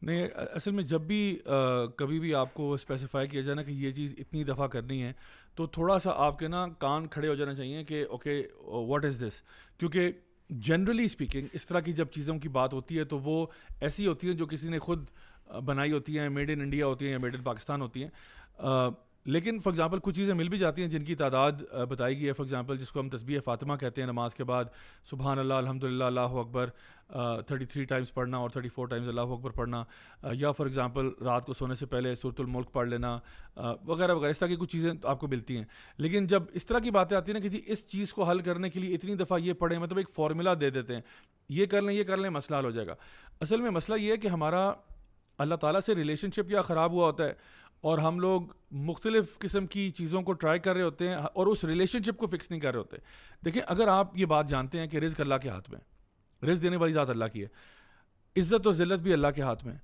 نہیں اصل میں جب بھی کبھی بھی آپ کو اسپیسیفائی کیا جائے نا کہ یہ چیز اتنی دفعہ کرنی ہے تو تھوڑا سا آپ کے نا کان کھڑے ہو جانا چاہیے کہ اوکے واٹ از دس. کیونکہ جنرلی اسپیکنگ اس طرح کی جب چیزوں کی بات ہوتی ہے تو وہ ایسی ہوتی ہیں جو کسی نے خود بنائی ہوتی ہیں, میڈ ان انڈیا ہوتی ہیں یا میڈ ان پاکستان ہوتی ہیں. لیکن فار ایگزامپل کچھ چیزیں مل بھی جاتی ہیں جن کی تعداد بتائی گئی ہے. فار ایگزامپل جس کو ہم تسبیح فاطمہ کہتے ہیں, نماز کے بعد سبحان اللہ الحمد للہ اللہ اکبر 33 ٹائمز پڑھنا اور 34 ٹائمز اللہ اکبر پڑھنا, یا فار ایگزامپل رات کو سونے سے پہلے سورۃ الملک پڑھ لینا وغیرہ وغیرہ. اس طرح کی کچھ چیزیں آپ کو ملتی ہیں. لیکن جب اس طرح کی باتیں آتی ہیں نا کہ جی اس چیز کو حل کرنے کے لیے اتنی دفعہ یہ پڑھیں, مطلب ایک فارمولا دے دیتے ہیں, یہ کر لیں مسئلہ حل ہو جائے گا. اصل میں مسئلہ یہ ہے کہ ہمارا اللہ تعالیٰ سے ریلیشن شپ یا خراب ہوا ہوتا ہے اور ہم لوگ مختلف قسم کی چیزوں کو ٹرائی کر رہے ہوتے ہیں اور اس ریلیشن شپ کو فکس نہیں کر رہے ہوتے. دیکھیں اگر آپ یہ بات جانتے ہیں کہ رزق اللہ کے ہاتھ میں, رزق دینے والی ذات اللہ کی ہے, عزت اور ذلت بھی اللہ کے ہاتھ میں,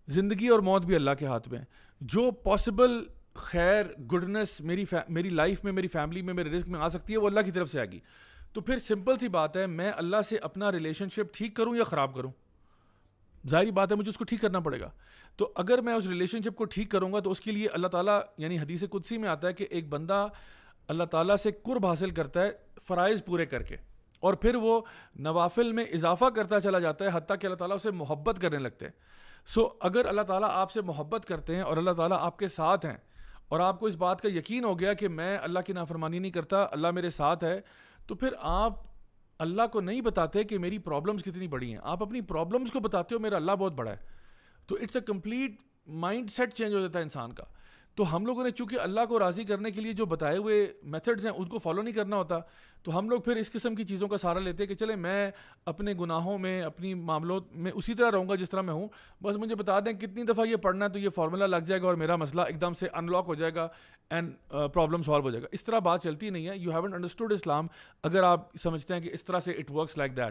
زندگی اور موت بھی اللہ کے ہاتھ میں, جو پاسبل خیر گڈنس میری لائف میں, میری فیملی میں, میرے رزق میں آ سکتی ہے وہ اللہ کی طرف سے آئے گی. تو پھر سمپل سی بات ہے, میں اللہ سے اپنا ریلیشن شپ ٹھیک کروں یا خراب کروں؟ ظاہری بات ہے مجھے اس کو ٹھیک کرنا پڑے گا. تو اگر میں اس ریلیشن شپ کو ٹھیک کروں گا تو اس کے لیے اللہ تعالیٰ, یعنی حدیث قدسی میں آتا ہے کہ ایک بندہ اللہ تعالیٰ سے قرب حاصل کرتا ہے فرائض پورے کر کے, اور پھر وہ نوافل میں اضافہ کرتا چلا جاتا ہے حتیٰ کہ اللہ تعالیٰ اسے محبت کرنے لگتے ہیں. اگر اللہ تعالیٰ آپ سے محبت کرتے ہیں اور اللہ تعالیٰ آپ کے ساتھ ہیں اور آپ کو اس بات کا یقین ہو گیا کہ میں اللہ کی نافرمانی نہیں کرتا, اللہ میرے ساتھ ہے, تو پھر آپ اللہ کو نہیں بتاتے کہ میری پرابلمز کتنی بڑی ہیں, آپ اپنی پرابلمز کو بتاتے ہو میرا اللہ بہت بڑا ہے. تو it's a complete mind set change ہو جاتا ہے انسان کا. تو ہم لوگوں نے چونکہ اللہ کو راضی کرنے کے لیے جو بتائے ہوئے میتھڈز ہیں ان کو فالو نہیں کرنا ہوتا, تو ہم لوگ پھر اس قسم کی چیزوں کا سہارا لیتے ہیں کہ چلے میں اپنے گناہوں میں, اپنی معاملوں میں اسی طرح رہوں گا جس طرح میں ہوں, بس مجھے بتا دیں کتنی دفعہ یہ پڑھنا ہے تو یہ فارمولا لگ جائے گا اور میرا مسئلہ ایک دم سے ان لاک ہو جائے گا اینڈ پرابلم سالو ہو جائے گا. اس طرح بات چلتی نہیں ہے. یو ہیونٹ انڈرسٹوڈ اسلام اگر آپ سمجھتے ہیں کہ اس طرح سے اٹ ورکس لائک دیٹ.